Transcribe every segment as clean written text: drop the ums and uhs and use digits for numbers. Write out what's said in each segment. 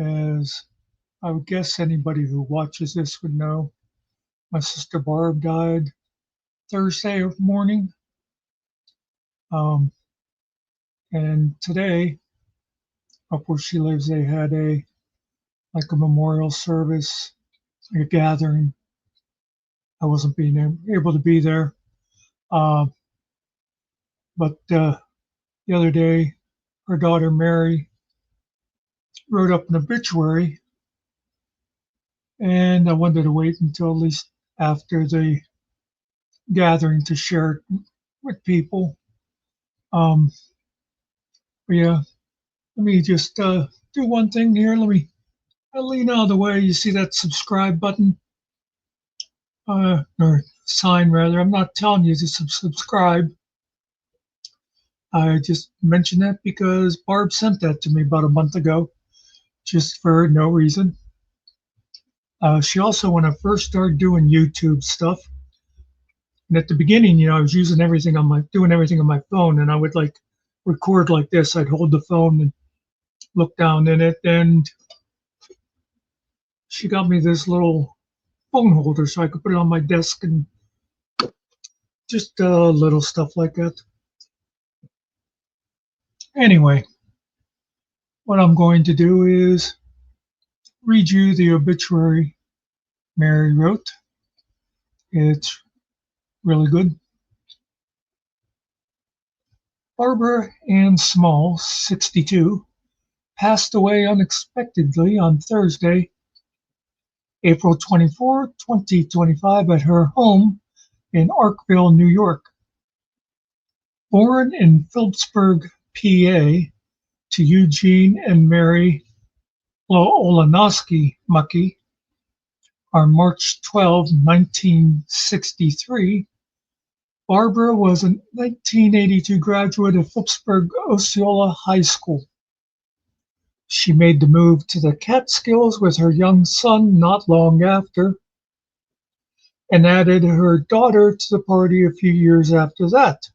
As I would guess anybody who watches this would know, my sister Barb died Thursday morning. Um, and today, up where she lives, they had a memorial service, like a gathering. I wasn't being able to be there. Uh, but the other day, her daughter Mary wrote up an obituary, and I wanted to wait until at least after the gathering to share it with people. Um, but yeah, let me just do one thing here. I'll lean out of the way. You see that subscribe button? Or sign rather. I'm not telling you to subscribe. I just mentioned that because Barb sent that to me about a month ago, just for no reason. She also, when I first started doing YouTube stuff, and at the beginning, I was using doing everything on my phone, and I would like record like this. I'd hold the phone and look down in it, and she got me this little phone holder so I could put it on my desk and just little stuff like that. Anyway, what I'm going to do is read you the obituary Mary wrote. It's really good. Barbara Ann Small, 62, passed away unexpectedly on Thursday, April 24, 2025, at her home in Arkville, New York. Born in Phillipsburg, PA, to Eugene and Mary Olanowski Muckey on March 12, 1963, Barbara was a 1982 graduate of Phillipsburg Osceola High School. She made the move to the Catskills with her young son not long after, and added her daughter to the party a few years after that.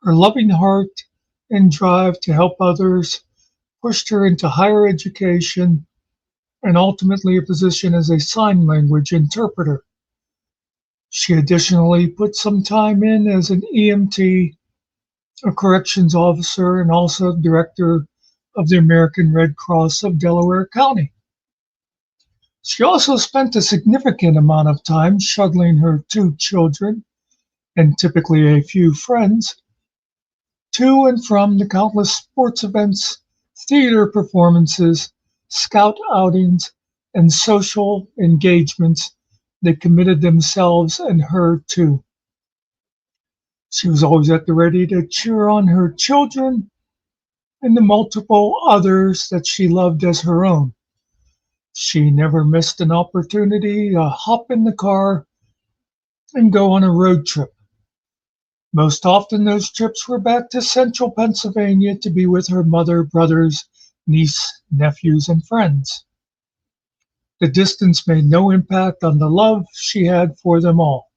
Her loving heart and drive to help others pushed her into higher education and ultimately a position as a sign language interpreter. She additionally put some time in as an EMT, a corrections officer, and also director of the American Red Cross of Delaware County. She also spent a significant amount of time shuttling her two children, and typically a few friends, to and from the countless sports events, theater performances, scout outings, and social engagements they committed themselves and her to. She was always at the ready to cheer on her children and the multiple others that she loved as her own. She never missed an opportunity to hop in the car and go on a road trip. Most often, those trips were back to central Pennsylvania to be with her mother, brothers, niece, nephews, and friends. The distance made no impact on the love she had for them all.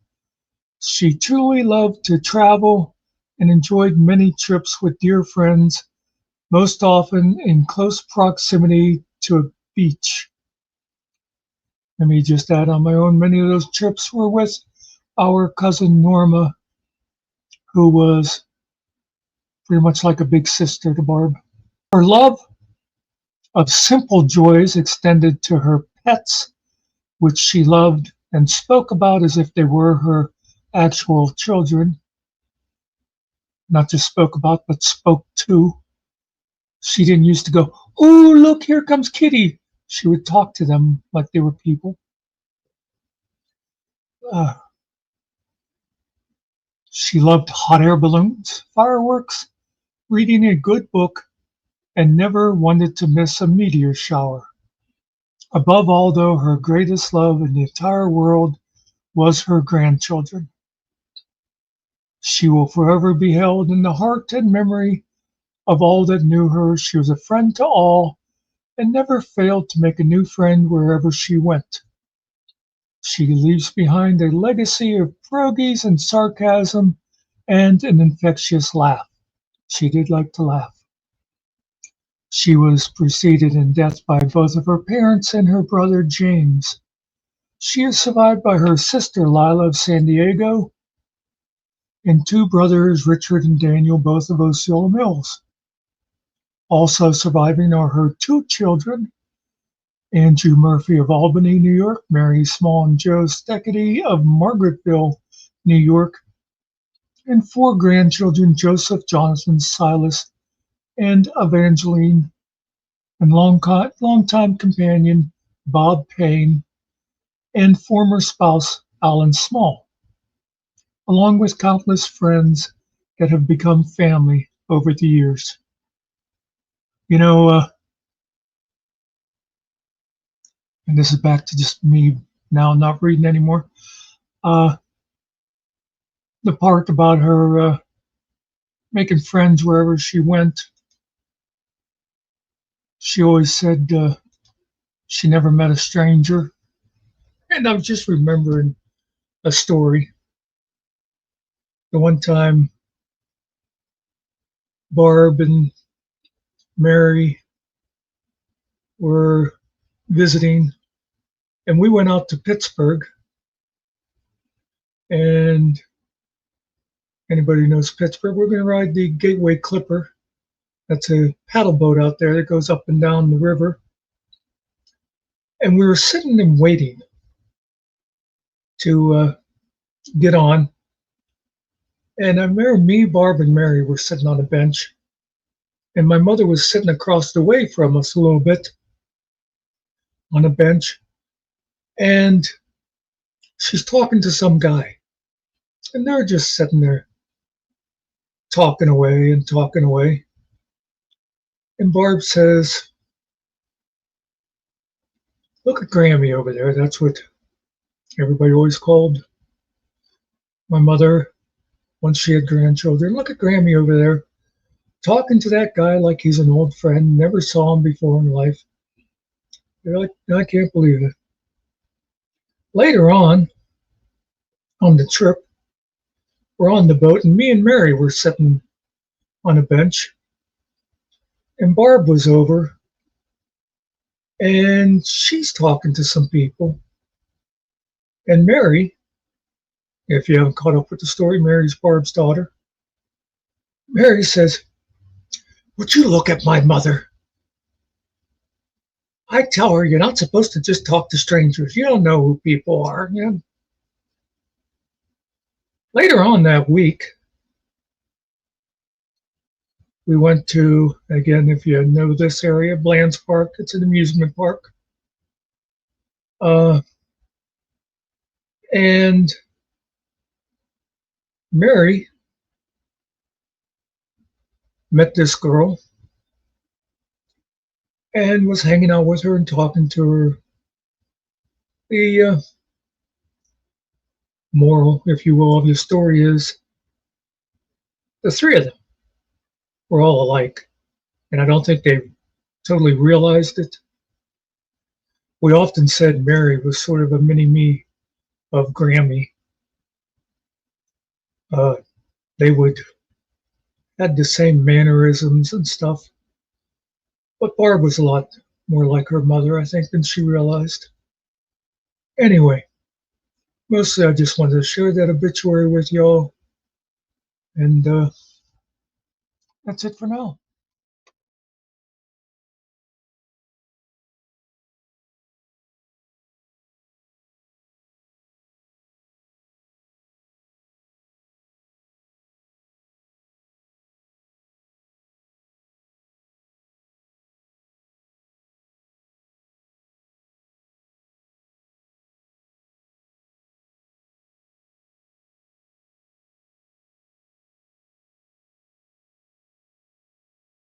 She truly loved to travel and enjoyed many trips with dear friends, most often in close proximity to a beach. Let me just add on my own, many of those trips were with our cousin Norma, who was pretty much like a big sister to Barb. Her love of simple joys extended to her pets, which she loved and spoke about as if they were her actual children. Not just spoke about, but spoke to. She didn't used to go, "Oh, look, here comes Kitty." She would talk to them like they were people. Uh, she loved hot air balloons, fireworks, reading a good book, and never wanted to miss a meteor shower. Above all, though, her greatest love in the entire world was her grandchildren. She will forever be held in the heart and memory of all that knew her. She was a friend to all and never failed to make a new friend wherever she went. She leaves behind a legacy of pierogies and sarcasm and an infectious laugh. She did like to laugh. She was preceded in death by both of her parents and her brother James. She is survived by her sister Lila of San Diego and two brothers, Richard and Daniel, both of Osceola Mills. Also surviving are her two children, Andrew Murphy of Albany, New York, Mary Small and Joe Steckety of Margaretville, New York, and four grandchildren, Joseph, Jonathan, Silas, and Evangeline, and longtime companion, Bob Payne, and former spouse, Alan Small, along with countless friends that have become family over the years. You know, and this is back to just me now not reading anymore. Uh, the part about her making friends wherever she went, she always said she never met a stranger. And I was just remembering a story. The one time Barb and Mary were visiting, and we went out to Pittsburgh. And anybody who knows Pittsburgh, we're going to ride the Gateway Clipper. That's a paddle boat out there that goes up and down the river. And we were sitting and waiting to get on. And I remember me, Barb, and Mary were sitting on a bench. And my mother was sitting across the way from us a little bit on a bench. And she's talking to some guy. And they're just sitting there talking away and talking away. And Barb says, "Look at Grammy over there." That's what everybody always called my mother once she had grandchildren. "Look at Grammy over there, talking to that guy like he's an old friend, never saw him before in life." They're like, "I can't believe it." Later on the trip, we're on the boat, and me and Mary were sitting on a bench, and Barb was over, and she's talking to some people. And Mary, if you haven't caught up with the story, Mary's Barb's daughter. Mary says, "Would you look at my mother? I tell her you're not supposed to just talk to strangers. You don't know who people are." You know? Later on that week, we went to, again, if you know this area, Bland's Park. It's an amusement park. And Mary met this girl and was hanging out with her and talking to her. The moral, if you will, of the story is the three of them were all alike. And I don't think they totally realized it. We often said Mary was sort of a mini-me of Grammy. They would had the same mannerisms and stuff. But Barb was a lot more like her mother, I think, than she realized. Anyway, mostly I just wanted to share that obituary with y'all. And that's it for now.